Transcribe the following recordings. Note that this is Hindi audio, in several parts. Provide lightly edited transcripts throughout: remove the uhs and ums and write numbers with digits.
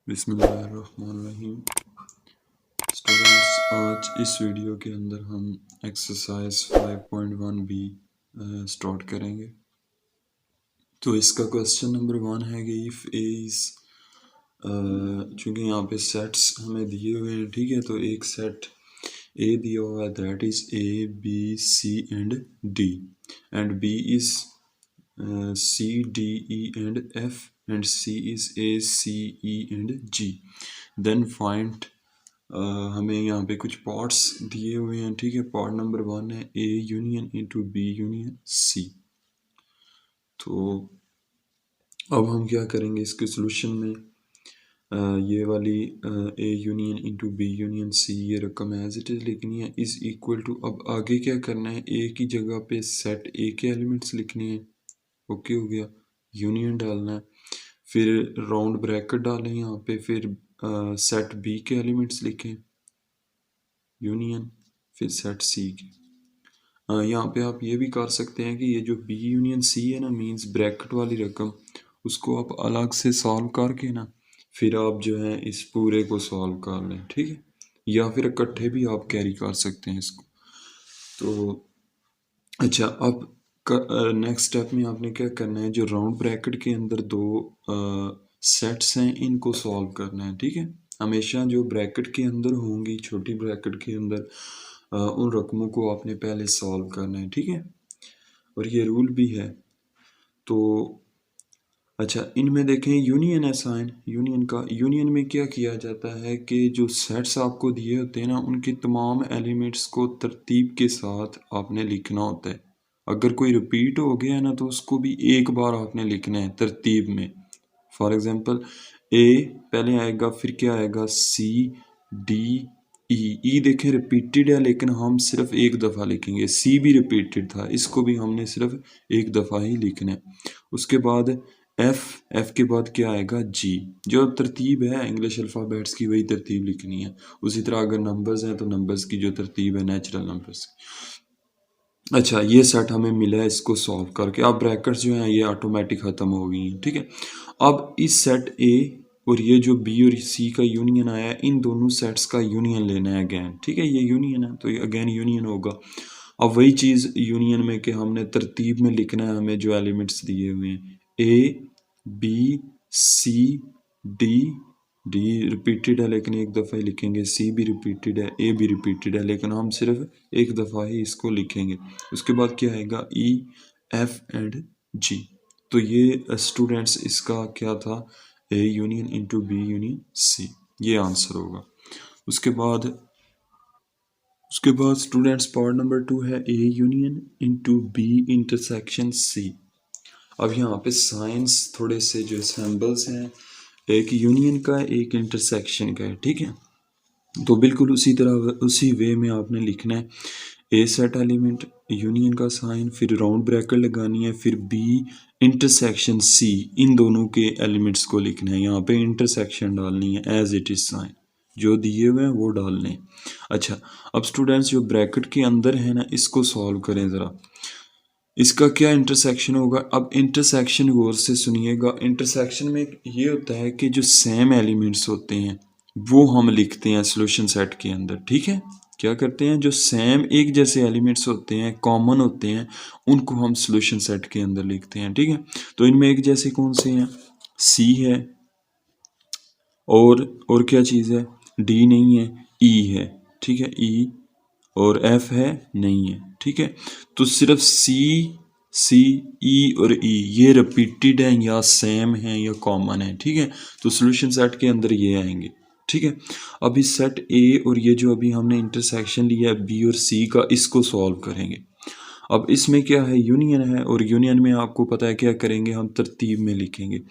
बिस्मिल्लाहिर्रहमानिर्रहीम। स्टूडेंट्स, आज इस वीडियो के अंदर हम एक्सरसाइज 5.1 बी स्टार्ट करेंगे। तो इसका क्वेश्चन नंबर 1 है कि इफ़ ए इज़, चूँकि यहाँ पे सेट्स हमें दिए हुए हैं, ठीक है। तो एक सेट ए दिया हुआ है, that is A B C and D, and B is C, D, E and F, and C is A, C, E and G. Then find, हमें यहाँ पे कुछ पार्ट्स दिए हुए हैं, ठीक है। पार्ट नंबर 1 है A union into B union C। तो अब हम क्या करेंगे इसके सोल्यूशन में, ये वाली A union into B union C, ये रकम एज इट इज़ लिखनी है, इज़ इक्वल टू, अब आगे क्या करना है, A की जगह पे सेट A के एलिमेंट्स लिखने हैं, ओके हो गया। यूनियन डालना है, फिर राउंड ब्रैकेट डालें यहाँ पे, फिर सेट बी के एलिमेंट्स लिखें यूनियन, फिर सेट सी के। यहाँ पे आप ये भी कर सकते हैं कि ये जो बी यूनियन सी है ना, मींस ब्रैकेट वाली रकम, उसको आप अलग से सॉल्व करके ना, फिर आप जो है इस पूरे को सॉल्व कर लें, ठीक है। या फिर इकट्ठे भी आप कैरी कर सकते हैं इसको। तो अच्छा, अब नेक्स्ट स्टेप में आपने क्या करना है, जो राउंड ब्रैकेट के अंदर दो सेट्स हैं, इनको सॉल्व करना है, ठीक है। हमेशा जो ब्रैकेट के अंदर होंगी, छोटी ब्रैकेट के अंदर, उन रकमों को आपने पहले सॉल्व करना है, ठीक है। और ये रूल भी है। तो अच्छा, इनमें देखें यूनियन है साइन, यूनियन का, यूनियन में क्या किया जाता है कि जो सेट्स आपको दिए होते हैं ना, उनके तमाम एलिमेंट्स को तरतीब के साथ आपने लिखना होता है। अगर कोई रिपीट हो गया ना, तो उसको भी एक बार आपने लिखना है तरतीब में। फॉर एग्जांपल, ए पहले आएगा, फिर क्या आएगा, सी, डी, ई देखें रिपीटेड है, लेकिन हम सिर्फ एक दफ़ा लिखेंगे। सी भी रिपीटेड था, इसको भी हमने सिर्फ एक दफ़ा ही लिखना है। उसके बाद एफ के बाद क्या आएगा, जी। जो तरतीब है इंग्लिश अल्फ़ाबेट्स की, वही तरतीब लिखनी है। उसी तरह अगर नंबर्स हैं तो नंबर्स की जो तरतीब है नेचुरल नंबर्स की। अच्छा, ये सेट हमें मिला है, इसको सॉल्व करके अब ब्रैकेट्स जो हैं ये ऑटोमेटिक ख़त्म हो गई हैं, ठीक है। अब इस सेट ए और ये जो बी और सी का यूनियन आया है, इन दोनों सेट्स का यूनियन लेना है अगेन, ठीक है। ये यूनियन है तो ये अगेन यूनियन होगा। अब वही चीज़ यूनियन में कि हमने तरतीब में लिखना है, हमें जो एलिमेंट्स दिए हुए हैं, A B C D, D repeated है लेकिन एक दफ़ा ही लिखेंगे, सी भी रिपीटेड है, ए भी रिपीटेड है लेकिन हम सिर्फ एक दफ़ा ही इसको लिखेंगे। उसके बाद क्या आएगा, ई एफ एंड जी। तो ये स्टूडेंट्स इसका क्या था, A union into B union C, ये आंसर होगा। उसके बाद स्टूडेंट्स पार्ट नंबर 2 है A union into B intersection C. अब यहाँ पे साइंस थोड़े से जो सिंबल्स हैं, एक यूनियन का एक इंटरसेक्शन का है, ठीक है। तो बिल्कुल उसी तरह उसी वे में आपने लिखना है, ए सेट एलिमेंट, यूनियन का साइन, फिर राउंड ब्रैकेट लगानी है, फिर बी इंटरसेक्शन सी, इन दोनों के एलिमेंट्स को लिखना है। यहाँ पे इंटरसेक्शन डालनी है, एज इट इज साइन जो दिए हुए हैं वो डालने हैं। अच्छा, अब स्टूडेंट्स जो ब्रैकेट के अंदर है ना, इसको सॉल्व करें ज़रा। इसका क्या इंटरसेक्शन होगा, अब इंटरसेक्शन गौर से सुनिएगा। इंटरसेक्शन में ये होता है कि जो सेम एलिमेंट्स होते हैं वो हम लिखते हैं सॉल्यूशन सेट के अंदर, ठीक है। क्या करते हैं, जो सेम एक जैसे एलिमेंट्स होते हैं, कॉमन होते हैं, उनको हम सॉल्यूशन सेट के अंदर लिखते हैं, ठीक है। तो इनमें एक जैसे कौन से हैं, सी है, और क्या चीज़ है, डी नहीं है, ई है, ठीक है, ई, और एफ है नहीं है, ठीक है। तो सिर्फ सी ई और ई ये रिपीटेड हैं या सेम हैं या कॉमन है, ठीक है। तो सॉल्यूशन सेट के अंदर ये आएंगे, ठीक है। अब इस सेट ए और ये जो अभी हमने इंटरसेक्शन लिया है बी और सी का, इसको सॉल्व करेंगे। अब इसमें क्या है, यूनियन है, और यूनियन में आपको पता है क्या करेंगे, हम तरतीब में लिखेंगे,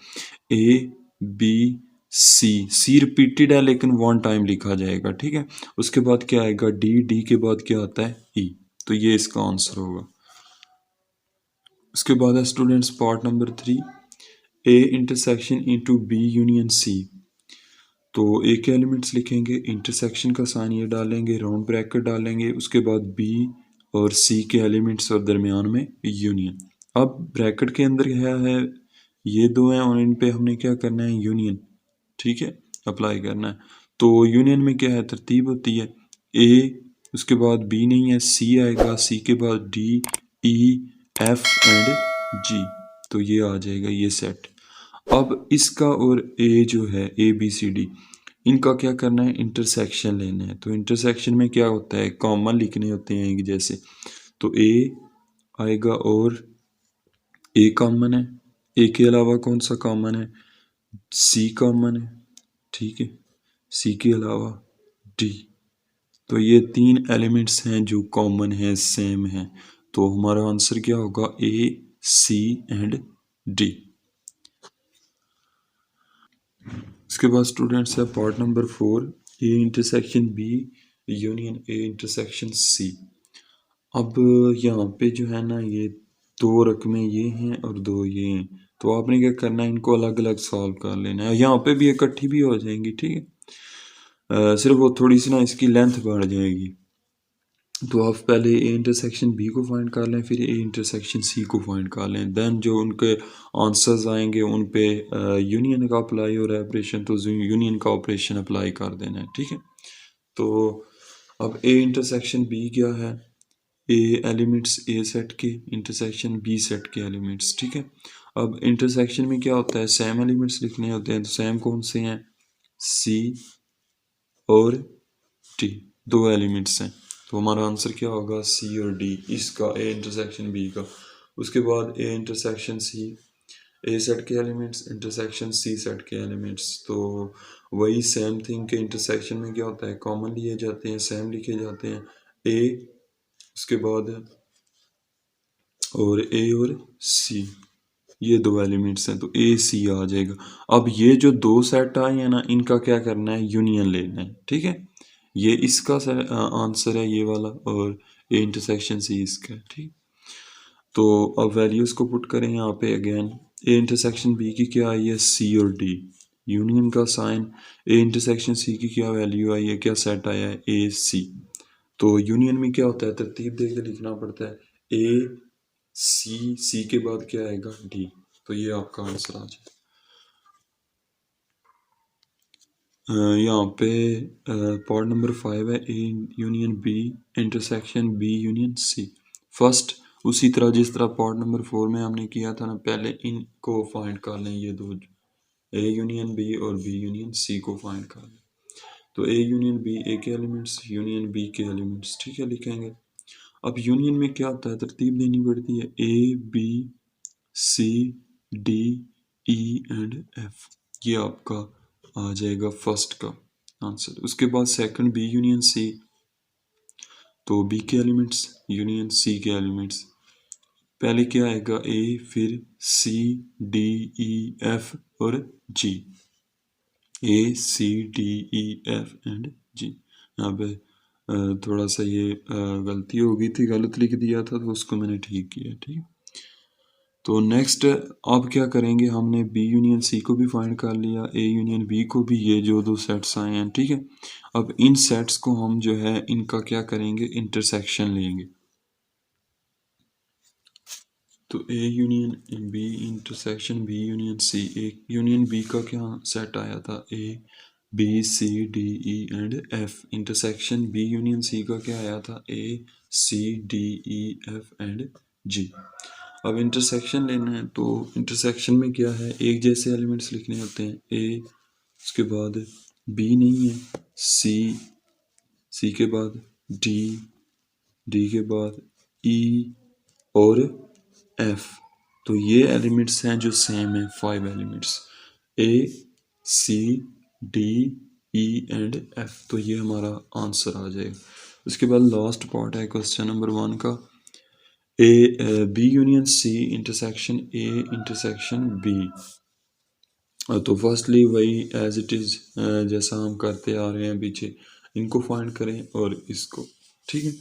ए बी सी रिपीटेड है लेकिन वन टाइम लिखा जाएगा, ठीक है। उसके बाद क्या आएगा, डी के बाद क्या आता है, ई। तो ये इसका आंसर होगा। उसके बाद है students part number 3, A intersection into B union C. तो ए के एलिमेंट्स लिखेंगे, इंटरसेक्शन का साइन ये डालेंगे, राउंड ब्रैकेट डालेंगे, उसके बाद बी और सी के एलिमेंट्स और दरमियान में यूनियन। अब ब्रैकेट के अंदर क्या है, ये दो हैं और इन पे हमने क्या करना है, यूनियन, ठीक है। अप्लाई करना है। तो यूनियन में क्या है, तरतीब होती है ए, उसके बाद बी नहीं है, सी आएगा, सी के बाद डी, ई, एफ एंड जी। तो ये आ जाएगा ये सेट। अब इसका और ए जो है ए बी सी डी, इनका क्या करना है, इंटरसेक्शन लेना है। तो इंटरसेक्शन में क्या होता है, कॉमन लिखने होते हैं एक जैसे। तो ए आएगा और ए कॉमन है, ए के अलावा कौन सा कॉमन है, सी कॉमन है, ठीक है, सी के अलावा डी। तो ये तीन एलिमेंट्स हैं जो कॉमन है, सेम है। तो हमारा आंसर क्या होगा, ए, सी एंड डी। इसके बाद स्टूडेंट्स है part number 4, A intersection B union A intersection C. अब यहाँ पे जो है ना, ये दो रकमें ये हैं और दो ये हैं। तो आपने क्या करना है, इनको अलग अलग सॉल्व कर लेना है। यहाँ पे भी इकट्ठी भी हो जाएंगी, ठीक है, सिर्फ वो थोड़ी सी ना इसकी लेंथ बढ़ जाएगी। तो आप पहले ए इंटरसेक्शन बी को फाइंड कर लें, फिर ए इंटरसेक्शन सी को फाइंड कर लें। देन जो उनके आंसर्स आएंगे उन पे यूनियन का अप्लाई हो रहा है ऑपरेशन, तो यूनियन का ऑपरेशन अप्लाई कर देना है, ठीक है। तो अब ए इंटरसेक्शन बी क्या है, ए एलिमेंट्स ए सेट के इंटरसेक्शन बी सेट के एलिमेंट्स, ठीक है। अब इंटरसेक्शन में क्या होता है, सेम एलिमेंट्स लिखने होते हैं। तो सेम कौन से हैं, सी और डी, दो एलिमेंट्स हैं। तो हमारा आंसर क्या होगा, सी और डी, इसका ए इंटरसेक्शन बी का। उसके बाद A intersection C, A set के एलिमेंट्स इंटरसेक्शन सी सेट के एलिमेंट्स। तो वही सेम थिंग के इंटरसेक्शन में क्या होता है, कॉमन लिए जाते हैं, सेम लिखे जाते हैं। ए, उसके बाद और ए और सी, ये दो एलिमेंट्स हैं, तो ए सी आ जाएगा। अब ये जो दो सेट आए हैं ना, इनका क्या करना है, यूनियन लेना है, ठीक है। ये इसका आंसर है ये वाला, और ए इंटरसेक्शन सी इसका है, ठीक। तो अब वैल्यूज को पुट करें यहाँ पे अगेन। ए इंटरसेक्शन बी की क्या आई है, सी और डी, यूनियन का साइन। ए इंटरसेक्शन सी की क्या वैल्यू आई है, क्या सेट आया है, ए सी। तो यूनियन में क्या होता है, तरतीब दे के लिखना पड़ता है, ए सी, सी के बाद क्या आएगा, डी। तो ये आपका आंसर आ जाए। यहाँ पे पार्ट नंबर 5 है, A union B intersection B union C. First उसी तरह जिस तरह पार्ट नंबर 4 में हमने किया था ना, पहले इनको फाइंड कर लें, ये दो, ए यूनियन बी और बी यूनियन सी को फाइंड कर लें। तो ए यूनियन बी, ए के एलिमेंट्स, यूनियन बी के एलिमेंट्स, ठीक है, लिखेंगे। अब यूनियन में क्या होता है, तरतीब देनी पड़ती है, A B C D E and F. ये आपका आ जाएगा फर्स्ट का आंसर। उसके बाद सेकंड बी यूनियन सी, तो बी के एलिमेंट्स यूनियन सी के एलिमेंट्स। पहले क्या आएगा, ए, फिर सी डी ई एफ और G, A C D E F and G. यहाँ पे थोड़ा सा ये गलती हो गई थी, गलत लिख दिया था, तो उसको मैंने ठीक किया, ठीक। तो नेक्स्ट अब क्या करेंगे, हमने बी यूनियन सी को भी फाइंड कर लिया, ए यूनियन बी को भी, ये जो दो सेट्स आए हैं, ठीक है। अब इन सेट्स को हम जो है इनका क्या करेंगे, इंटरसेक्शन लेंगे। तो A union B intersection B union C, A union B का क्या सेट आया था, A B C D E and F. Intersection B union C का क्या आया था, A C D E F and G. अब इंटरसेक्शन लेना है, तो इंटरसेक्शन में क्या है, एक जैसे एलिमेंट्स लिखने होते हैं, ए, उसके बाद बी नहीं है, सी, सी के बाद डी, डी के बाद ई और एफ। तो ये एलिमेंट्स हैं जो सेम है, 5 elements, A C D E and F. तो ये हमारा आंसर आ जाएगा। उसके बाद लास्ट पार्ट है क्वेश्चन नंबर 1 का, A B union C intersection A intersection B. तो फर्स्टली वही एज इट इज़ जैसा हम करते आ रहे हैं पीछे, इनको फाइंड करें और इसको, ठीक है।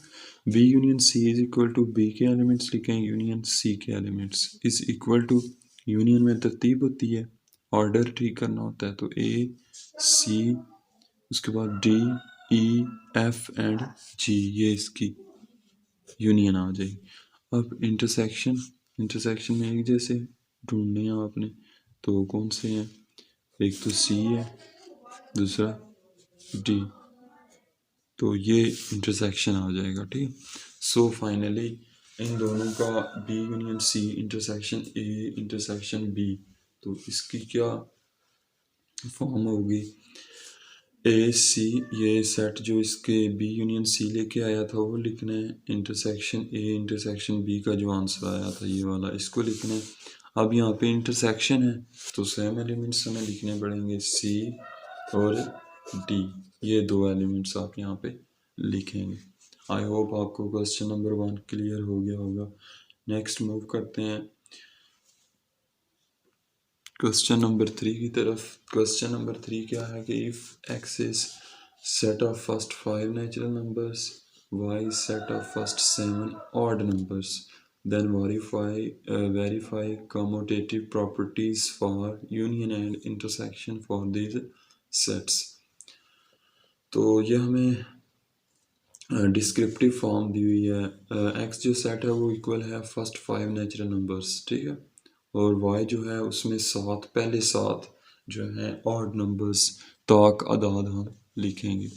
B union C is equal to, B के एलिमेंट्स लिखें यूनियन सी के elements is equal to, union में तरतीब होती है, ऑर्डर ठीक करना होता है। तो ए सी, उसके बाद डी ई एफ एंड जी, ये इसकी यूनियन आ जाएगी। अब इंटरसेक्शन, इंटरसेक्शन में एक जैसे ढूंढने हैं आपने, तो कौन से हैं, एक तो सी है, दूसरा डी, तो ये इंटरसेक्शन आ जाएगा, ठीक है। सो फाइनली इन दोनों का B union C intersection A intersection B, तो इसकी क्या फॉर्म होगी, ए सी, ये सेट जो इसके बी यूनियन सी लेके आया था वो लिखना है, इंटरसेक्शन ए इंटरसेक्शन बी का जो आंसर आया था ये वाला इसको लिखना है। अब यहाँ पे इंटरसेक्शन है तो सेम एलिमेंट्स हमें लिखने पड़ेंगे, सी और डी, ये दो एलिमेंट्स आप यहाँ पे लिखेंगे। आई होप आपको क्वेश्चन नंबर 1 क्लियर हो गया होगा। नेक्स्ट मूव करते हैं क्वेश्चन नंबर 3 की तरफ। क्वेश्चन नंबर 3 क्या है कि if x is set of first 5 natural numbers, y is set of first 7 odd numbers, then verify commutative properties for union and intersection for these sets। तो ये हमें डिस्क्रिप्टिव फॉर्म दी हुई है। एक्स जो सेट है वो इक्वल है फर्स्ट 5 नेचुरल नंबर्स, ठीक है, और y जो है उसमें 7 पहले 7 जो है ऑड नंबर्स ताक अदाद हम लिखेंगे।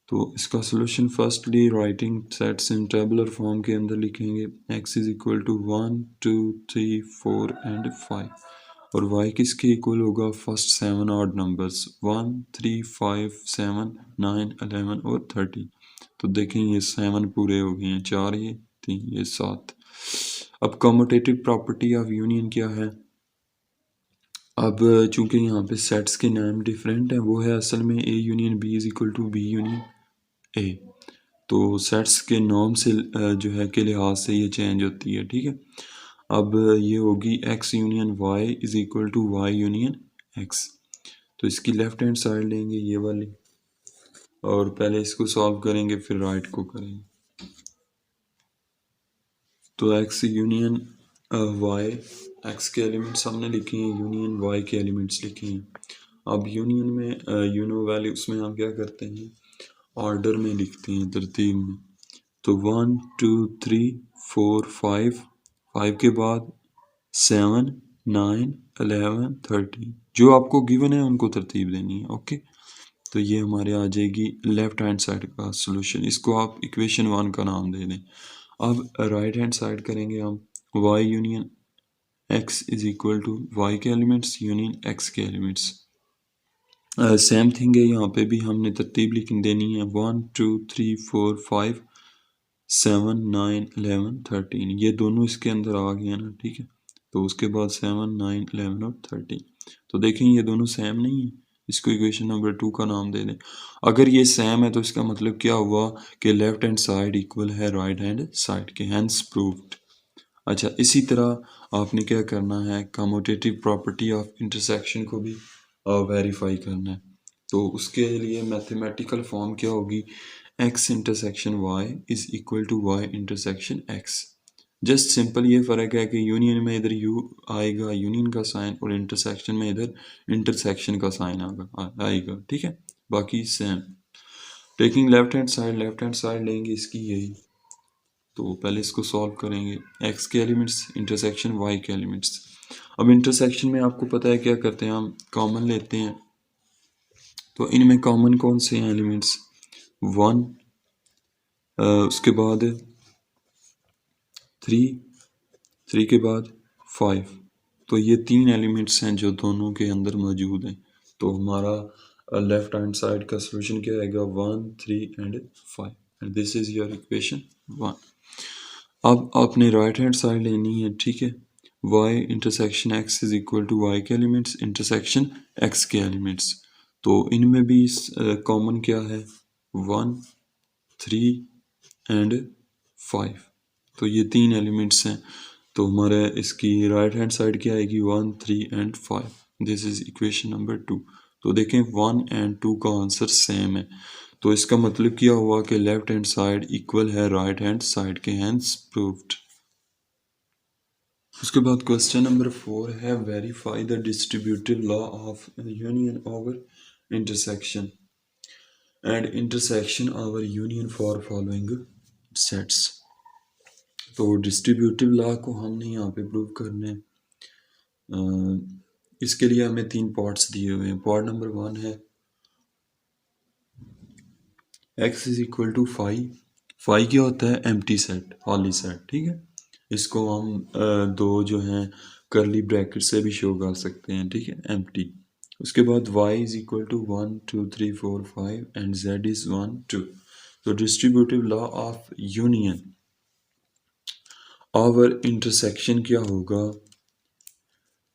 तो इसका solution firstly writing sets in tabular form के अंदर लिखेंगे, x is equal to 1 2 3 4 and 5, और y किसके इक्वल होगा, फर्स्ट 7 ऑड नंबर्स 1 3 5 7 9 11 और 30। तो देखें ये 7 पूरे हो गए हैं, 4 ये 3 ये 7। अब कम्यूटेटिव प्रॉपर्टी ऑफ यूनियन क्या है, अब चूंकि यहाँ पे सेट्स के नाम डिफरेंट हैं, वो है असल में A union B is equal to B union A, तो सेट्स के नॉर्म से जो है के लिहाज से ये चेंज होती है, ठीक है। अब ये होगी X union Y is equal to Y union X, तो इसकी लेफ्ट हैंड साइड लेंगे ये वाली, और पहले इसको सॉल्व करेंगे फिर राइट को करेंगे। तो एक्स यूनियन वाई, एक्स के एलिमेंट्स हमने लिखे हैं, यूनियन वाई के एलिमेंट्स लिखे हैं। अब यूनियन में यूनो वैल्यू उसमें हम क्या करते हैं, ऑर्डर में लिखते हैं, तरतीब में। तो 1 2 3 4 5, 5 के बाद 7 9 11 13, जो आपको गिवन है उनको तरतीब देनी है, ओके। तो ये हमारे आ जाएगी लेफ्ट हैंड साइड का सोल्यूशन, इसको आप इक्वेशन 1 का नाम दे दें। अब राइट हैंड साइड करेंगे हम, y union x is equal to y के एलिमेंट्स यूनियन x के एलिमेंट्स। सेम थिंग है, यहाँ पे भी हमने तरतीब लिख देनी है, 1 2 3 4 5 7 9 11 13, ये दोनों इसके अंदर आ गए ना, ठीक है। तो उसके बाद 7 9 11 और 13, तो देखें ये दोनों सेम नहीं है, इसको इक्वेशन नंबर 2 का नाम दे दें। अगर ये सेम है तो इसका मतलब क्या हुआ कि लेफ्ट हैंड साइड इक्वल है राइट हैंड साइड के, हैंस प्रूव्ड। अच्छा, इसी तरह आपने क्या करना है, कम्यूटेटिव प्रॉपर्टी ऑफ इंटरसेक्शन को भी वेरीफाई करना है। तो उसके लिए मैथमेटिकल फॉर्म क्या होगी, x intersection y is equal to y intersection x। Just simple ये फ़र्क है कि यूनियन में इधर u आएगा यूनियन का साइन, और इंटरसेक्शन में इधर इंटरसेक्शन का साइन आएगा, ठीक है, बाकी same. Taking left hand side लेंगे इसकी यही, तो पहले इसको सॉल्व करेंगे, x के एलिमेंट्स इंटरसेक्शन y के एलिमेंट्स। अब इंटरसेक्शन में आपको पता है क्या करते हैं, हम कॉमन लेते हैं, तो इनमें कॉमन कौन से हैं एलिमेंट्स, 1, उसके बाद 3 के बाद 5, तो ये 3 एलिमेंट्स हैं जो दोनों के अंदर मौजूद हैं। तो हमारा लेफ्ट हैंड साइड का सोल्यूशन क्या आएगा, 1 3 and 5, and this is your equation 1। अब आपने राइट हैंड साइड लेनी है, ठीक है, y intersection x is equal to y के एलिमेंट्स इंटरसेक्शन x के एलिमेंट्स। तो इनमें भी कॉमन क्या है, 1 3 एंड 5, तो ये 3 एलिमेंट्स हैं। तो हमारे इसकी राइट हैंड साइड क्या आएगी, 1 3 and 5, this is equation number 2। तो देखें 1 एंड 2 का आंसर सेम है, तो इसका मतलब क्या हुआ कि लेफ्ट हैंड साइड इक्वल है राइट हैंड साइड के, हैंस प्रूव्ड। उसके बाद क्वेश्चन नंबर 4 है, verify the distributive law of union over intersection and intersection over union for following sets. तो डिस्ट्रीब्यूटिव लॉ को हमने यहाँ पे प्रूव करना है। इसके लिए हमें 3 पार्ट्स दिए हुए हैं। पार्ट नंबर 1 है X is equal to five. Five क्या होता है? एम्प्टी सेट, खाली सेट, ठीक है। इसको हम दो जो हैं करली ब्रैकेट से भी शो कर सकते हैं, ठीक है, एम्प्टी। उसके बाद y is equal to 1 2 3 4 5 and z is 1 2। तो distributive law of union over intersection क्या होगा?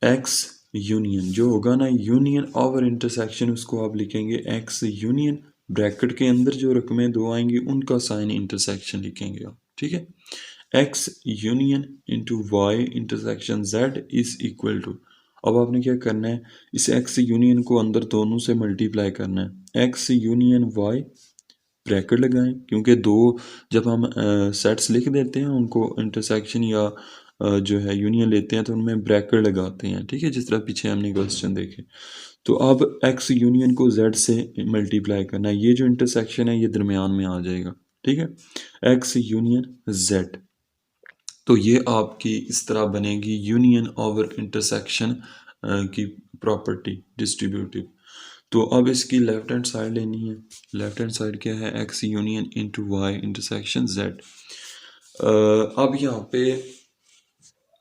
एक्स यूनियन जो होगा ना, यूनियन ओवर इंटरसेक्शन, उसको आप लिखेंगे एक्स यूनियन, ब्रैकेट के अंदर जो रकमें दो आएंगी उनका साइन इंटरसेक्शन लिखेंगे आप, ठीक है। X union into Y intersection Z is equal to, अब आपने क्या करना है, इस एक्स यूनियन को अंदर दोनों से मल्टीप्लाई करना है। एक्स यूनियन वाई, ब्रैकेट लगाएं, क्योंकि दो जब हम सेट्स लिख देते हैं उनको इंटरसेक्शन या जो है यूनियन लेते हैं तो उनमें ब्रैकेट लगाते हैं, ठीक है, जिस तरह पीछे हमने क्वेश्चन देखे। तो अब एक्स यूनियन को जेड से मल्टीप्लाई करना है, ये जो इंटरसेक्शन है ये दरमियान में आ जाएगा, ठीक है, एक्स यूनियन जेड। तो ये आपकी इस तरह बनेगी यूनियन ओवर इंटरसेक्शन की प्रॉपर्टी डिस्ट्रीब्यूटिव। तो अब इसकी लेफ्ट हैंड साइड लेनी है। लेफ्ट हैंड साइड क्या है? X union into Y intersection Z. अब यहाँ पे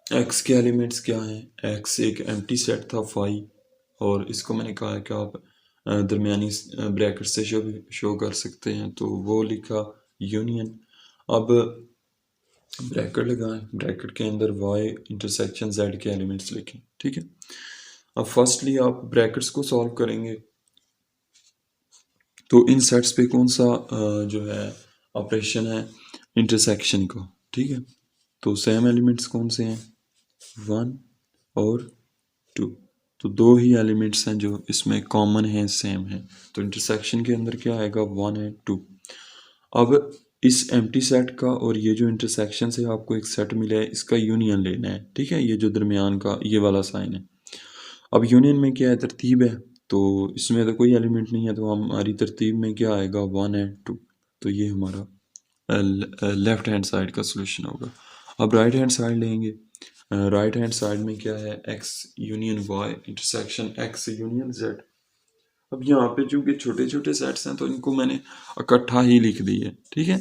एक्स के एलिमेंट्स क्या हैं? एक्स एक एम्प्टी सेट था फाइव, और इसको मैंने कहा है कि आप दरमियानी ब्रैकेट से शो कर सकते हैं, तो वो लिखा यूनियन। अब ब्रैकेट लगाएं, ब्रैकेट के अंदर y इंटरसेक्शन z के एलिमेंट्स लिखें, ठीक है। अब फर्स्टली आप ब्रैकेट्स को सॉल्व करेंगे, तो इन सेट्स पे कौन सा जो है ऑपरेशन है इंटरसेक्शन का, ठीक है। तो सेम एलिमेंट्स कौन से हैं? 1 और 2। तो दो ही एलिमेंट्स हैं जो इसमें कॉमन हैं, सेम हैं, तो इंटरसेक्शन के अंदर क्या आएगा? 1 है 2। अब इस एम्प्टी सेट का और ये जो इंटरसेक्शन से आपको एक सेट मिला है इसका यूनियन लेना है, ठीक है, ये जो दरमियान का ये वाला साइन है। अब यूनियन में क्या है? तरतीब है, तो इसमें तो कोई एलिमेंट नहीं है, तो हमारी तरतीब में क्या आएगा? 1 है 2। तो ये हमारा लेफ्ट हैंड साइड का सोल्यूशन होगा। अब राइट हैंड साइड लेंगे। राइट हैंड साइड में क्या है? X union Y intersection X union Z. अब यहाँ पे चूंकि छोटे छोटे सेट्स हैं तो इनको मैंने इकट्ठा ही लिख दिया, ठीक है।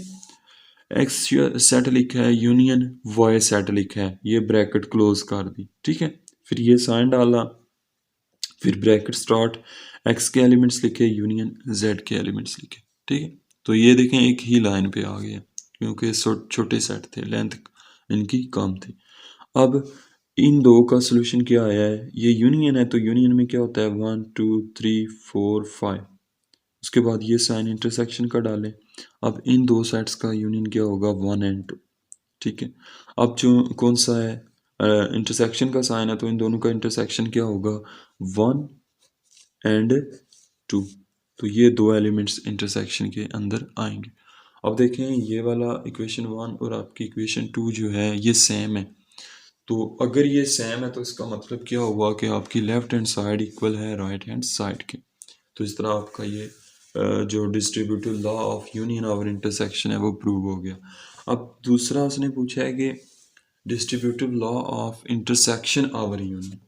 एक्स सेट लिखा है, यूनियन वाई सेट लिखा है, ये ब्रैकेट क्लोज कर दी, ठीक है। फिर ये साइन डाला, फिर ब्रैकेट स्टार्ट, एक्स के एलिमेंट्स लिखे, यूनियन जेड के एलिमेंट्स लिखे, ठीक है। तो ये देखें एक ही लाइन पे आ गया, क्योंकि छोटे सेट थे, लेंथ इनकी कम थी। अब इन दो का सोल्यूशन क्या आया है? ये यूनियन है, तो यूनियन में क्या होता है? 1 2 3 4 5। उसके बाद ये साइन इंटरसेक्शन का डालें। अब इन दो सेट्स का यूनियन क्या होगा? 1 एंड 2, ठीक है। अब जो कौन सा है इंटरसेक्शन का साइन है, तो इन दोनों का इंटरसेक्शन क्या होगा? 1 एंड 2। तो ये दो एलिमेंट्स इंटरसेक्शन के अंदर आएंगे। अब देखें ये वाला इक्वेशन 1 और आपकी इक्वेशन 2 जो है ये सेम है। तो अगर ये सेम है तो इसका मतलब क्या हुआ कि आपकी लेफ्ट हैंड साइड इक्वल है राइट हैंड साइड के। तो इस तरह आपका ये जो डिस्ट्रीब्यूटिव लॉ ऑफ यूनियन और इंटरसेक्शन है वो प्रूव हो गया। अब दूसरा उसने पूछा है कि distributive law of intersection over union.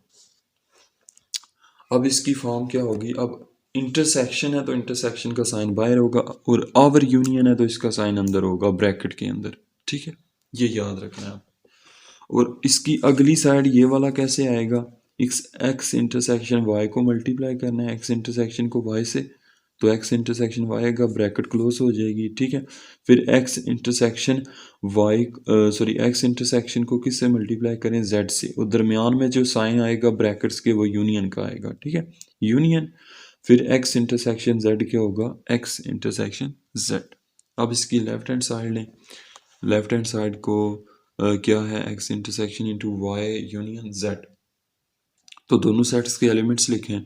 अब इसकी फॉर्म क्या होगी? अब इंटरसेक्शन है तो इंटरसेक्शन का साइन बाहर होगा, और आवर यूनियन है तो इसका साइन अंदर होगा ब्रैकेट के अंदर, ठीक है, ये याद रखना है आप। और इसकी अगली साइड ये वाला कैसे आएगा? एक्स इंटरसेक्शन वाई को मल्टीप्लाई करना है, एक्स इंटरसेक्शन को वाई से, तो एक्स इंटरसेक्शन वाई आएगा, ब्रैकेट क्लोज हो जाएगी, ठीक है। फिर X intersection Y sorry X intersection को किससे मल्टीप्लाई करें? जेड से, और दरमियान में जो साइन आएगा ब्रैकेट्स के वो यूनियन का आएगा, ठीक है, यूनियन। फिर एक्स इंटरसेक्शन जेड क्या होगा? X intersection Z. अब इसकी लेफ्ट हैंड साइड लें। लेफ्ट हैंड साइड को क्या है? X intersection into Y union Z. तो दोनों सेट्स के एलिमेंट्स लिखें,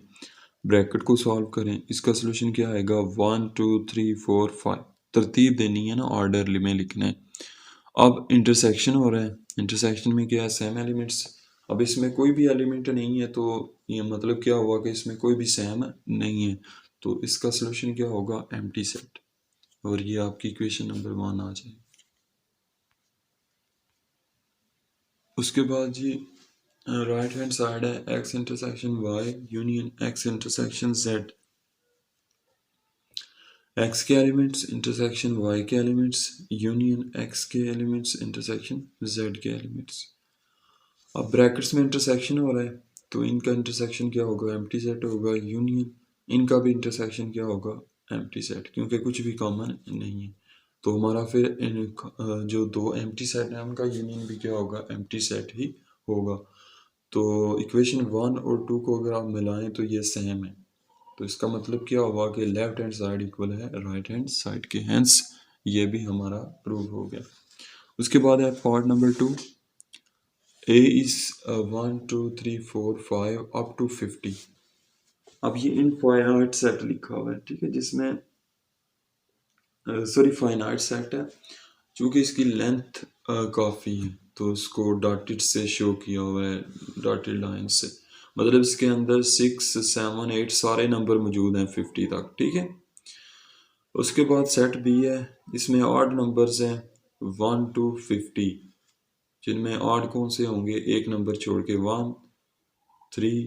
ब्रैकेट को सॉल्व करें, इसका सोल्यूशन क्या आएगा? 1 2 3 4 5। तरतीब देनी है ना, ऑर्डर में लिखना है। अब इंटरसेक्शन हो रहा है, इंटरसेक्शन में क्या है? Same elements. अब इसमें कोई भी एलिमेंट नहीं है, तो ये मतलब क्या हुआ कि इसमें कोई भी सेम नहीं है, तो इसका सोल्यूशन क्या होगा? Empty set. और ये आपकी इक्वेशन नंबर 1 आ जाए। उसके बाद जी राइट हैंड साइड है X intersection Y union X intersection Z. X के एलिमेंट्स इंटरसेक्शन वाई के एलिमेंट्स यूनियन एक्स के एलिमेंट्स इंटरसेक्शन जेड के एलिमेंट्स। अब ब्रैकेट्स में इंटरसेक्शन हो रहा है तो इनका इंटरसेक्शन क्या होगा, एम्प्टी सेट होगा। यूनियन इनका भी इंटरसेक्शन क्या होगा, एम्प्टी सेट, क्योंकि कुछ भी कॉमन नहीं है। तो हमारा फिर जो दो एम्प्टी सेट है उनका यूनियन भी क्या होगा, एम्प्टी सेट ही होगा। तो इक्वेशन 1 और 2 को अगर आप मिलाएं तो ये सेम है। तो इसका मतलब क्या हुआ कि लेफ्ट हैंड साइड इक्वल है राइट हैंड साइड के, हेंस ये भी हमारा प्रूव हो गया। उसके बाद है part number 2, A is 1 2 3 4 5 up to 50। अब ये इनफाइनाइट सेट लिखा हुआ है, ठीक है, जिसमें सॉरी फाइनाइट सेट है। चूंकि इसकी लेंथ काफ़ी है तो इसको डॉटेड से शो किया हुआ है, डॉटेड लाइन से। मतलब इसके अंदर 6 7 8 सारे नंबर मौजूद हैं 50 तक, ठीक है। उसके बाद सेट बी है, इसमें ऑड नंबर्स हैं 1 to 50, जिनमें ऑड कौन से होंगे, एक नंबर छोड़ के 1 3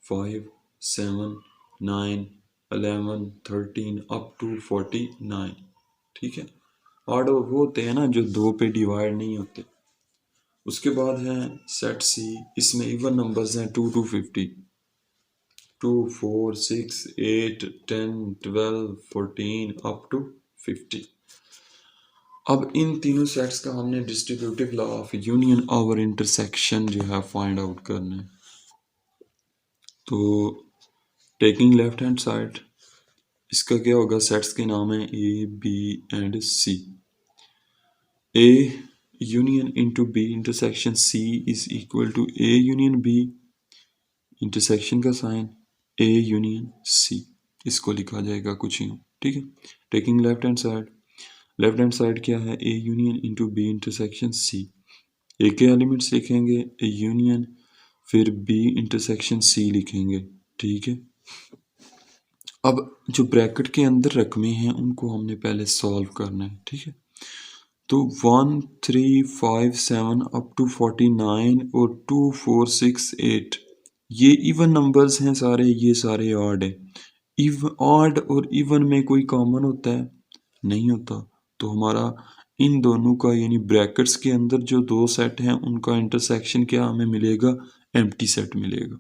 5 7 9 11 13 अप टू 49, ठीक है। ऑड वो होते हैं ना जो दो पे डिवाइड नहीं होते। उसके बाद है सेट सी, इसमें इवन नंबर्स हैं 2 to 50, 2 4 6 8 10 12 14 अप टू 50। अब इन तीनों सेट्स का हमने डिस्ट्रीब्यूटिव लॉ ऑफ यूनियन और इंटरसेक्शन जो है फाइंड आउट करना है। तो टेकिंग लेफ्ट हैंड साइड, इसका क्या होगा, सेट्स के नाम है A B and C. A union into B intersection C is equal to A union B, intersection का साइन ए यूनियन सी, इसको लिखा जाएगा कुछ यूँ, ठीक है। Taking left hand side, left hand side क्या है, A union into B intersection C. A के एलिमेंट्स लिखेंगे ए यूनियन, फिर बी इंटरसेक्शन सी लिखेंगे, ठीक है। अब जो ब्रैकेट के अंदर रकमे हैं उनको हमने पहले सॉल्व करना है, ठीक है। तो 1 3 5 7 अप टू 49 और 2 4 6 8 ये इवन नंबर्स हैं सारे, ये सारे ऑड है। ऑड और इवन में कोई कॉमन होता है, नहीं होता। तो हमारा इन दोनों का यानी ब्रैकेट्स के अंदर जो दो सेट हैं उनका इंटरसेक्शन क्या हमें मिलेगा, एम्प्टी सेट मिलेगा।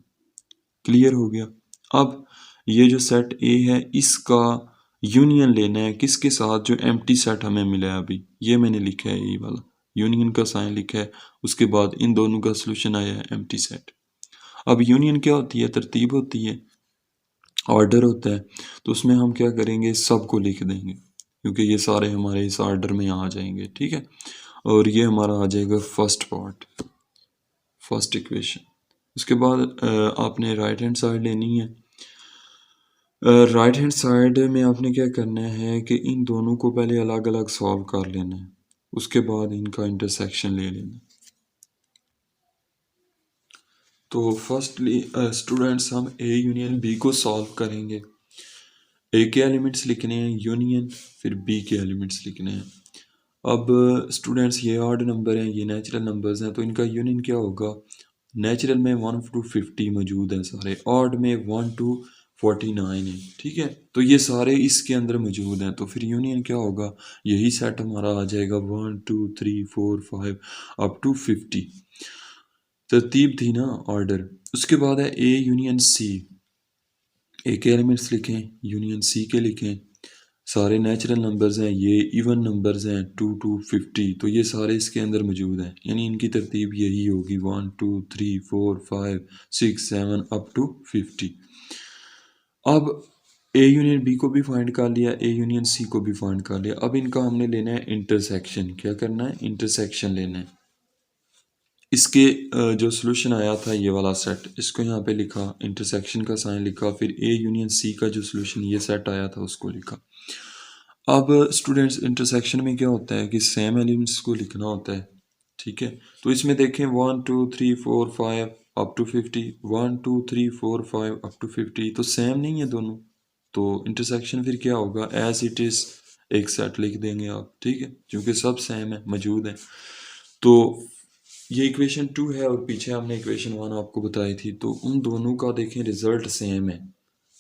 क्लियर हो गया। अब ये जो सेट ए है इसका यूनियन लेना है किसके साथ, जो एम्प्टी सेट हमें मिला है अभी, ये मैंने लिखा है ये वाला, यूनियन का साइन लिखा है। उसके बाद इन दोनों का सोल्यूशन आया है एम्प्टी सेट। अब यूनियन क्या होती है, तरतीब होती है, ऑर्डर होता है। तो उसमें हम क्या करेंगे, सब को लिख देंगे क्योंकि ये सारे हमारे इस ऑर्डर में आ जाएंगे, ठीक है। और ये हमारा आ जाएगा फर्स्ट पार्ट, फर्स्ट इक्वेशन। उसके बाद आपने राइट हैंड साइड लेनी है। राइट हैंड साइड में आपने क्या करना है कि इन दोनों को पहले अलग अलग सॉल्व कर लेना है, उसके बाद इनका इंटरसेक्शन ले लेना। तो फर्स्टली स्टूडेंट्स हम ए यूनियन बी को सॉल्व करेंगे। ए के एलिमेंट्स लिखने हैं यूनियन, फिर बी के एलिमेंट्स लिखने हैं। अब स्टूडेंट्स ये ऑड नंबर हैं, ये नेचुरल नंबर्स हैं, तो इनका यूनियन क्या होगा, नेचुरल में 1 to 50 मौजूद हैं सारे, ऑड में 1 to 49 है, ठीक है। तो ये सारे इसके अंदर मौजूद हैं, तो फिर यूनियन क्या होगा, यही सेट हमारा आ जाएगा 1 2 3 4 5 अप टू 50। तरतीब थी ना ऑर्डर। उसके बाद है ए यूनियन सी, ए के एलिमेंट्स लिखें, यूनियन सी के लिखें। सारे नेचुरल नंबर्स हैं, ये इवन नंबर्स हैं 2 to 50, तो ये सारे इसके अंदर मौजूद हैं, यानी इनकी तरतीब यही होगी 1 2 3 4 5 6 7 अप टू 50। अब ए यूनियन बी को भी फाइंड कर लिया, ए यूनियन सी को भी फाइंड कर लिया। अब इनका हमने लेना है इंटरसेक्शन, क्या करना है, इंटरसेक्शन लेना है। इसके जो सोल्यूशन आया था ये वाला सेट, इसको यहाँ पे लिखा, इंटरसेक्शन का साइन लिखा, फिर ए यूनियन सी का जो सोल्यूशन ये सेट आया था उसको लिखा। अब स्टूडेंट्स इंटरसेक्शन में क्या होता है कि सेम एलिमेंट्स को लिखना होता है, ठीक है। तो इसमें देखें 1 2 3 4 5 अप टू 50, 1 2 3 4 5 अप टू 50, तो सेम नहीं है दोनों। तो इंटरसेक्शन फिर क्या होगा, एज इट इज़ एक सेट लिख देंगे आप, ठीक है, क्योंकि सब सेम है, मौजूद है। तो ये इक्वेशन 2 है और पीछे हमने इक्वेशन 1 आपको बताई थी, तो उन दोनों का देखें रिजल्ट सेम है।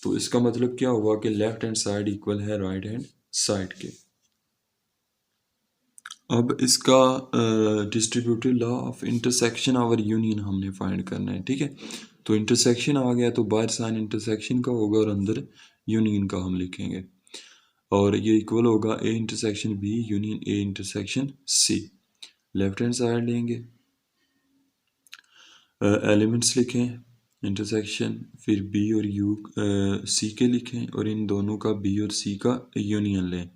तो इसका मतलब क्या हुआ कि लेफ्ट हैंड साइड इक्वल है राइट हैंड साइड के। अब इसका डिस्ट्रीब्यूटिव लॉ ऑफ इंटरसेक्शन और यूनियन हमने फाइंड करना है, ठीक है। तो इंटरसेक्शन आ गया तो बाहर साइन इंटरसेक्शन का होगा और अंदर यूनियन का हम लिखेंगे, और ये इक्वल होगा A intersection B union A intersection C. Left hand side लेंगे, एलिमेंट्स लिखें इंटरसेक्शन, फिर बी और यू सी के लिखें, और इन दोनों का बी और सी का यूनियन लें।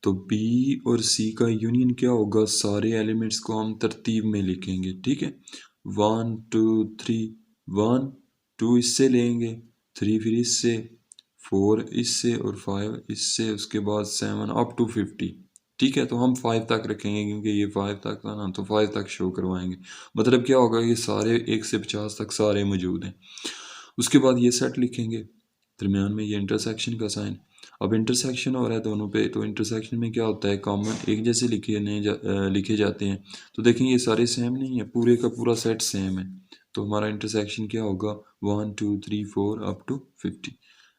तो बी और सी का यूनियन क्या होगा, सारे एलिमेंट्स को हम तरतीब में लिखेंगे, ठीक है। 1 2 3, 1 2 इससे लेंगे, 3 फिर इससे, 4 इससे और 5 इससे, उसके बाद 7 अप टू 50, ठीक है। तो हम 5 तक रखेंगे क्योंकि ये 5 तक था ना, तो 5 तक शो करवाएंगे। मतलब क्या होगा, ये सारे 1 से 50 तक सारे मौजूद हैं। उसके बाद ये सेट लिखेंगे, दरमियान में ये इंटरसेक्शन का साइन। अब इंटरसेक्शन हो रहा है दोनों पे, तो इंटरसेक्शन में क्या होता है, कॉमन एक जैसे लिखे जाते हैं। तो देखें ये सारे सेम नहीं है, पूरे का पूरा सेट सेम है। तो हमारा इंटरसेक्शन क्या होगा, 1 2 3 4 up to 50,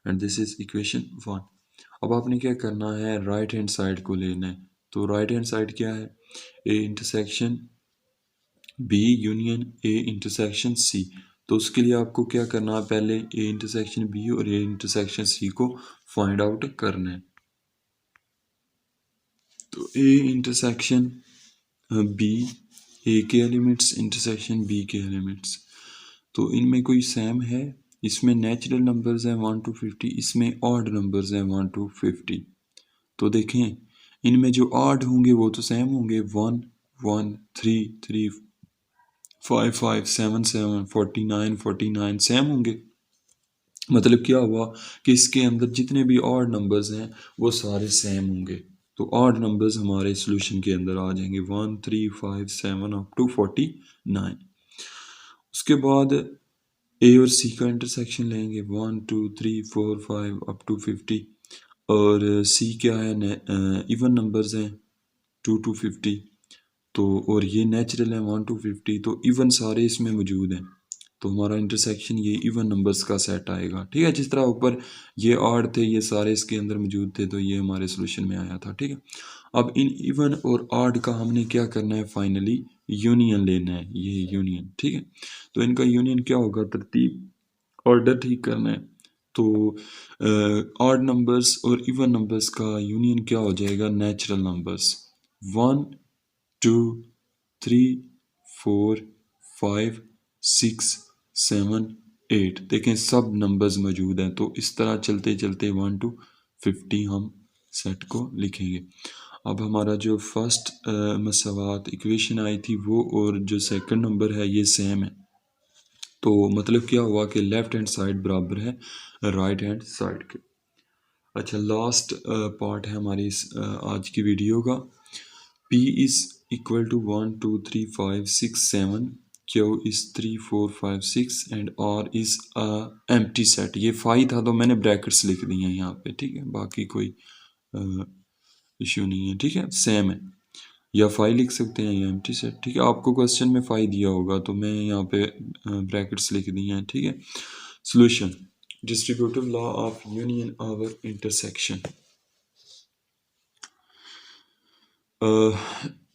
and this is equation 1। अब आपने क्या करना है, राइट हैंड साइड को लेना है। तो राइट हैंड साइड क्या है, A intersection B union A intersection C. तो उसके लिए आपको क्या करना है, पहले ए इंटरसेक्शन बी और ए इंटरसेक्शन सी को फाइंड आउट करना है। तो ए इंटरसेक्शन बी, ए के एलिमेंट्स इंटरसेक्शन बी के एलिमेंट्स, तो इनमें कोई सेम है, इसमें नेचुरल नंबर्स हैं 1 to 50, इसमें ऑड नंबर्स हैं 1 to 50। तो देखें इनमें जो ऑड होंगे वो तो सेम होंगे, 1 1 3 3 5 5 7 7 49 49 सेम होंगे। मतलब क्या हुआ कि इसके अंदर जितने भी ऑड नंबर्स हैं वो सारे सेम होंगे। तो ऑड नंबर्स हमारे सॉल्यूशन के अंदर आ जाएंगे 1 3 5 7 अप टू 49। उसके बाद ए और सी का इंटरसेक्शन लेंगे 1 2 3 4 5 अप टू 50, और सी क्या है, इवन नंबर्स हैं 2 to 50, तो और ये नेचुरल है 1 to 50, तो इवन सारे इसमें मौजूद हैं। तो हमारा इंटरसेक्शन ये इवन नंबर्स का सेट आएगा, ठीक है। जिस तरह ऊपर ये ऑड थे ये सारे इसके अंदर मौजूद थे, तो ये हमारे सोल्यूशन में आया था, ठीक है। अब इन इवन और ऑड का हमने क्या करना है, फाइनली यूनियन लेना है, ये यूनियन, ठीक है। तो इनका यूनियन क्या होगा, तरतीब ऑर्डर ठीक करना है। तो ऑड नंबर्स और इवन नंबर्स का यूनियन क्या हो जाएगा, नेचुरल नंबर्स 1 2 3 4 5 6 7 8। देखें सब नंबर्स मौजूद हैं, तो इस तरह चलते चलते 1 to 50 हम सेट को लिखेंगे। अब हमारा जो फर्स्ट मसवात इक्वेशन आई थी वो और जो सेकंड नंबर है ये सेम है। तो मतलब क्या हुआ कि लेफ्ट हैंड साइड बराबर है राइट हैंड साइड के। अच्छा, लास्ट पार्ट है हमारी इस आज की वीडियो का। P is equal to 1 2 3 5 6 7, Q is 3 4 5 6 and R is a empty set। ये फाई था तो मैंने ब्रैकेट्स लिख दिए हैं यहाँ पे, ठीक है। बाकी कोई इश्यू नहीं है, ठीक है, सेम है। या फाई लिख सकते हैं या एम्प्टी सेट, ठीक है। आपको क्वेश्चन में फाई दिया होगा तो मैं यहाँ पे ब्रैकेट्स लिख दिए हैं, ठीक है। Solution, distributive law of union over intersection.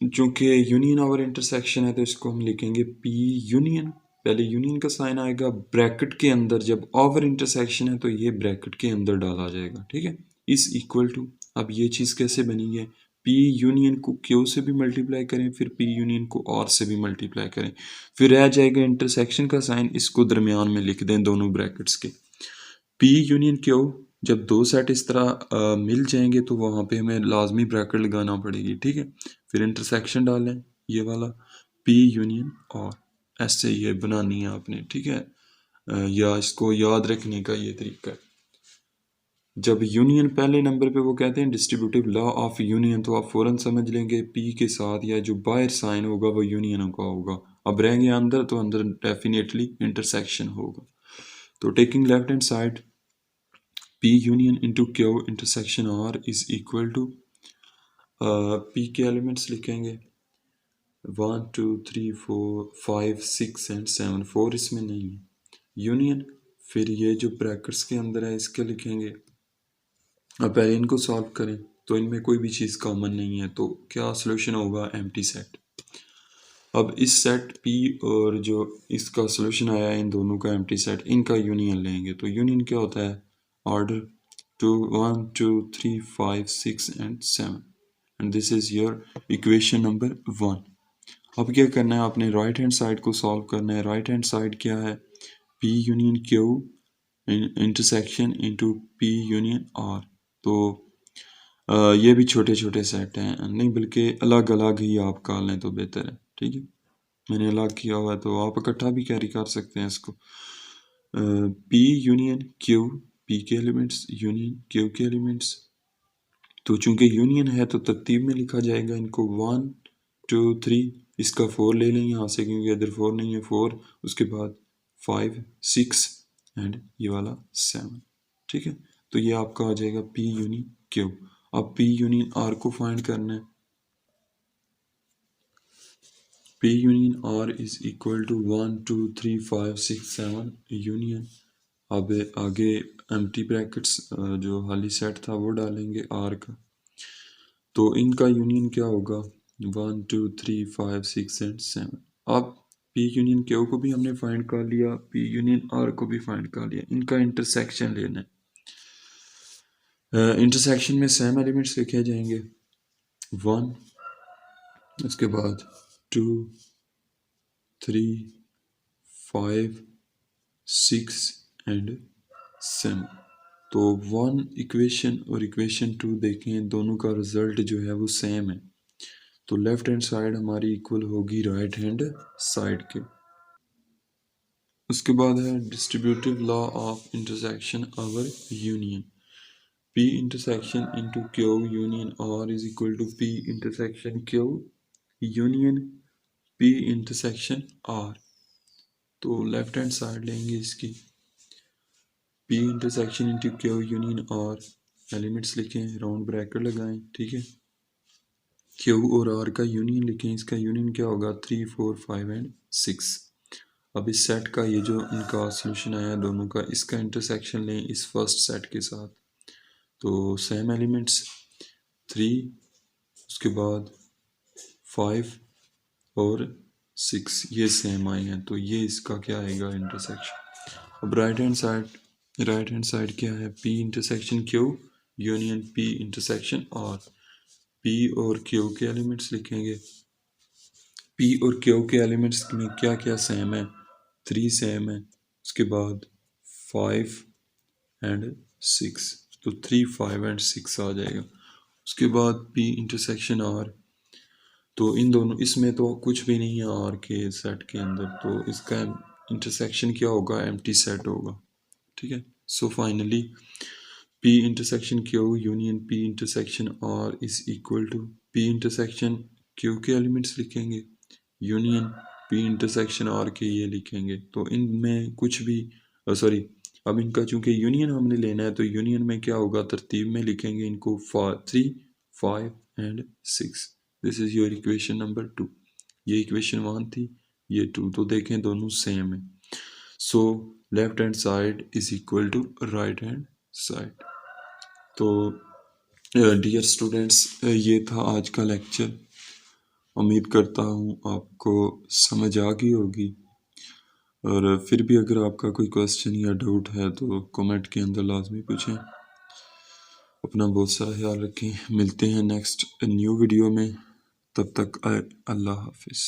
चूँकि यूनियन ओवर इंटरसेक्शन है तो इसको हम लिखेंगे पी यूनियन। पहले यूनियन का साइन आएगा, ब्रैकेट के अंदर जब ओवर इंटरसेक्शन है तो ये ब्रैकेट के अंदर डाला जाएगा, ठीक है। इस इक्वल टू, अब ये चीज़ कैसे बनी है, पी यूनियन को क्यू से भी मल्टीप्लाई करें, फिर पी यूनियन को आर से भी मल्टीप्लाई करें, फिर रह जाएगा इंटरसेक्शन का साइन, इसको दरमियान में लिख दें दोनों ब्रैकेट्स के। पी यूनियन क्यू, जब दो सेट इस तरह मिल जाएंगे तो वहाँ पे हमें लाजमी ब्रैकेट लगाना पड़ेगी, ठीक है। फिर इंटरसेक्शन डालें ये वाला पी यूनियन और, ऐसे ये बनानी है आपने, ठीक है। या इसको याद रखने का ये तरीका है। जब यूनियन पहले नंबर पे वो कहते हैं डिस्ट्रीब्यूटिव लॉ ऑफ यूनियन, तो आप फ़ौरन समझ लेंगे पी के साथ या जो बाहर साइन होगा वो यूनियन का होगा। अब रहेंगे अंदर तो अंदर डेफिनेटली इंटरसेक्शन होगा। तो taking left hand side, P union into Q intersection R is equal to P के एलिमेंट्स लिखेंगे 1 2 3 4 5 6 एंड 7, 4 इसमें नहीं है, यूनियन, फिर ये जो ब्रैकेट्स के अंदर है इसके लिखेंगे। अब पहले इनको सॉल्व करें, तो इनमें कोई भी चीज़ कॉमन नहीं है, तो क्या सोल्यूशन होगा? Empty set. अब इस सेट P और जो इसका सोल्यूशन आया है इन दोनों का एम्प्टी सेट, इनका यूनियन लेंगे। तो यूनियन क्या होता है? Order 2 1 2 3 5 6 and 7 and this is your equation number 1। अब क्या करना है? आपने राइट हैंड साइड को सॉल्व करना है। राइट हैंड साइड क्या है? P union Q intersection into P union R। तो ये भी छोटे छोटे सेट हैं, नहीं बल्कि अलग अलग ही आप कर लें तो बेहतर है। ठीक है, मैंने अलग किया हुआ है, तो आप इकट्ठा भी कैरी कर सकते हैं इसको। P यूनियन Q, P के एलिमेंट्स यूनियन Q के एलिमेंट्स। तो चूंकि यूनियन है तो तरतीब में लिखा जाएगा इनको 1 2 3, इसका 4 ले लें यहाँ से क्योंकि इधर 4 नहीं है, 4, उसके बाद 5 6 एंड ये वाला 7। ठीक है, तो ये आपका आ जाएगा P यूनियन Q। अब P यूनियन R को फाइंड करना है। P union R is equal to 1 2 3 5 6 7 union. अब आगे एम्प्टी ब्रैकेट्स जो खाली सेट था वो डालेंगे R का, तो इनका यूनियन क्या होगा? 1 2 3 5 6 एंड 7। अब P यूनियन Q को भी हमने फाइंड कर लिया, P यूनियन R को भी फाइंड कर लिया, इनका इंटरसेक्शन लेना है। इंटरसेक्शन में सेम एलिमेंट्स लिखे जाएंगे, 1, उसके बाद 2 3 5 6 एंड 7। तो 1 इक्वेशन और इक्वेशन 2 देखें, दोनों का रिजल्ट जो है वो सेम है, तो लेफ्ट हैंड साइड हमारी इक्वल होगी राइट हैंड साइड के। उसके बाद है distributive law of intersection over union. P intersection into Q union R is equal to P intersection Q union P intersection R। तो लेफ्ट हैंड साइड लेंगे इसकी, P intersection into Q union R, elements लिखें, राउंड ब्रैकेट लगाएं। ठीक है, Q और R का यूनियन लिखें, इसका यूनियन क्या होगा? 3 4 5 एंड 6। अब इस सेट का ये जो इनका सोल्यूशन आया दोनों का, इसका इंटरसेक्शन लें इस फर्स्ट सेट के साथ, तो सेम एलिमेंट्स 3, उसके बाद 5 और 6 ये सेम आए हैं, तो ये इसका क्या आएगा? इंटरसेक्शन। अब राइट हैंड साइड क्या है? P intersection Q union P intersection R। P और Q के एलिमेंट्स लिखेंगे, P और Q के एलिमेंट्स में क्या क्या सेम है? 3 सेम है, उसके बाद 5 एंड 6, तो 3 5 एंड 6 आ जाएगा। उसके बाद P इंटरसेक्शन R, तो इन दोनों, इसमें तो कुछ भी नहीं है R के सेट के अंदर, तो इसका इंटरसेक्शन क्या होगा? एम्प्टी सेट होगा। ठीक है, so finally P intersection Q union P intersection R is equal to P intersection Q के एलिमेंट्स लिखेंगे यूनियन P इंटरसेक्शन R के ये लिखेंगे, तो इनमें कुछ भी सॉरी, अब इनका चूंकि यूनियन हमने लेना है तो यूनियन में क्या होगा? तरतीब में लिखेंगे इनको 3 5 and 6। This is your equation number 2। ये इक्वेशन 1 थी, ये 2, तो देखें दोनों सेम है, so left hand side is equal to right hand side. तो डियर स्टूडेंट्स, ये था आज का लेक्चर। उम्मीद करता हूँ आपको समझ आ गई होगी, और फिर भी अगर आपका कोई क्वेश्चन या डाउट है तो कमेंट के अंदर लाजमी पूछें। अपना बहुत सारा ख्याल रखें, मिलते हैं नेक्स्ट न्यू वीडियो में, तब तक अल्लाह हाफिज़।